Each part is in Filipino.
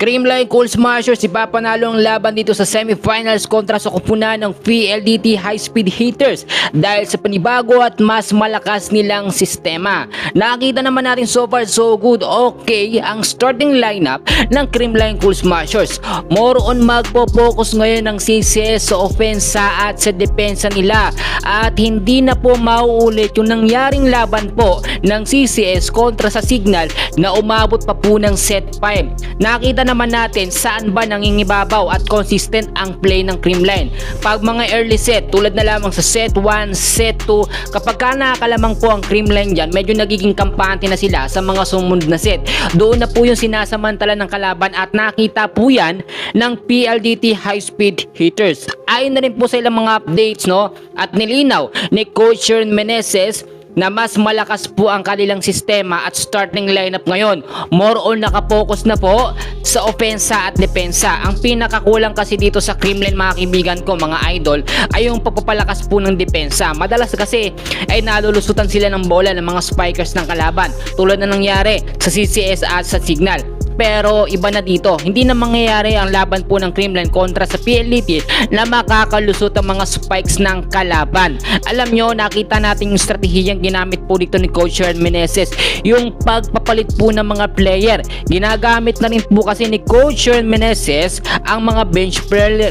Creamline Cool Smashers ipapanalo ang laban dito sa semifinals kontra sa kupunan ng PLDT High Speed Hitters dahil sa panibago at mas malakas nilang sistema. Nakita naman natin so far so good, okay ang starting lineup ng Creamline Cool Smashers. More on magpo-focus ngayon ng CCS sa ofensa at sa depensa nila at hindi na po mauulit yung nangyaring laban po ng CCS kontra sa Signal na umabot pa po ng set 5. Nakita naman natin saan ba nangingibabaw at consistent ang play ng Creamline. Pag mga early set tulad na lamang sa set 1, set 2, kapag ka nakakalamang po ang Creamline dyan, medyo nagiging kampante na sila sa mga sumunod na set. Doon na po yung sinasamantala ng kalaban at nakita po yan ng PLDT High Speed Hitters. Ayon na rin po sa ilang mga updates at nilinaw ni Coach Sharon Meneses na mas malakas po ang kanilang sistema at starting lineup ngayon. More on nakapokus na po sa opensa at depensa. Ang pinakakulang kasi dito sa Creamline mga kaibigan ko, mga idol, ay yung pagpapalakas po ng depensa. Madalas kasi ay nalulusutan sila ng bola ng mga spikers ng kalaban tulad na nangyari sa CCS at sa Signal. Pero iba na dito, hindi na mangyayari ang laban po ng Creamline kontra sa PLDT na makakalusot ang mga spikes ng kalaban. Alam nyo, nakita natin yung stratehiyang ginamit po dito ni Coach Sharon Meneses, yung pagpapalit po ng mga player. Ginagamit na rin po kasi ni Coach Sharon Meneses ang mga bench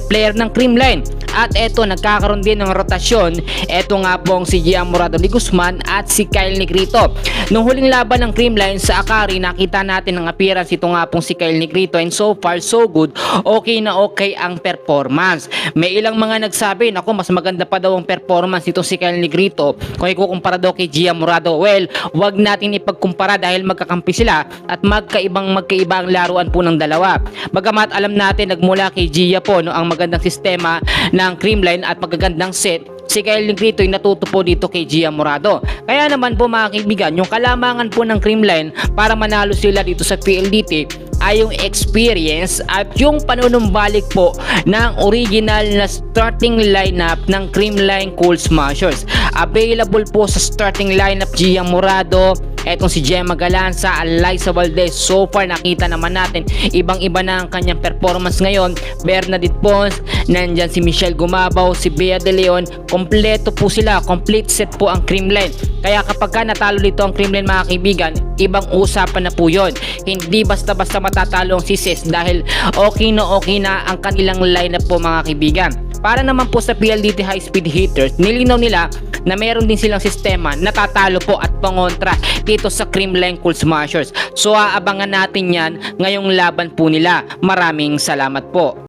player ng Creamline. At eto, nagkakaroon din ng rotasyon. Eto nga po ang si Gian Morado de Guzman at si Kyle Negrito. Nung huling laban ng Creamline sa Akari, nakita natin ang appearance ito nga pong si Kyle Negrito and so far so good, okay na okay ang performance. May ilang mga nagsabi, naku, mas maganda pa daw ang performance nito si Kyle Negrito kung ikukumpara daw kay Gian Morado. Well, wag natin ipagkumpara dahil magkakampi sila at magkaiba ang laruan po ng dalawa. Bagamat alam natin nagmula kay Gia po ang magandang sistema ng Creamline at magagandang set, si Kyle Negrito ay natuto po dito kay Gian Morado. Kaya naman po mga kaibigan, yung kalamangan po ng Creamline para manalo sila dito sa PLDT ay yung experience at yung panunumbalik po ng original na starting lineup ng Creamline Cool Smashers. Available po sa starting lineup Gian Morado, etong si Gemma Galanza, Alyssa Valdez. So far nakita naman natin ibang-iba na ang kanyang performance ngayon. Bernadette Pons, nandyan si Michelle Gumabaw, si Bea De Leon. Kompleto po sila, complete set po ang Creamline. Kaya kapag ka natalo dito ang Creamline mga kaibigan, ibang usapan na po yun. Hindi basta-basta matatalo ang CCS dahil okay na ang kanilang lineup po mga kaibigan. Para naman po sa PLDT High Speed Hitters, nilinaw nila na meron din silang sistema na tatalo po at pangontra dito sa Creamline Cool Smashers. So aabangan natin yan ngayong laban po nila. Maraming salamat po.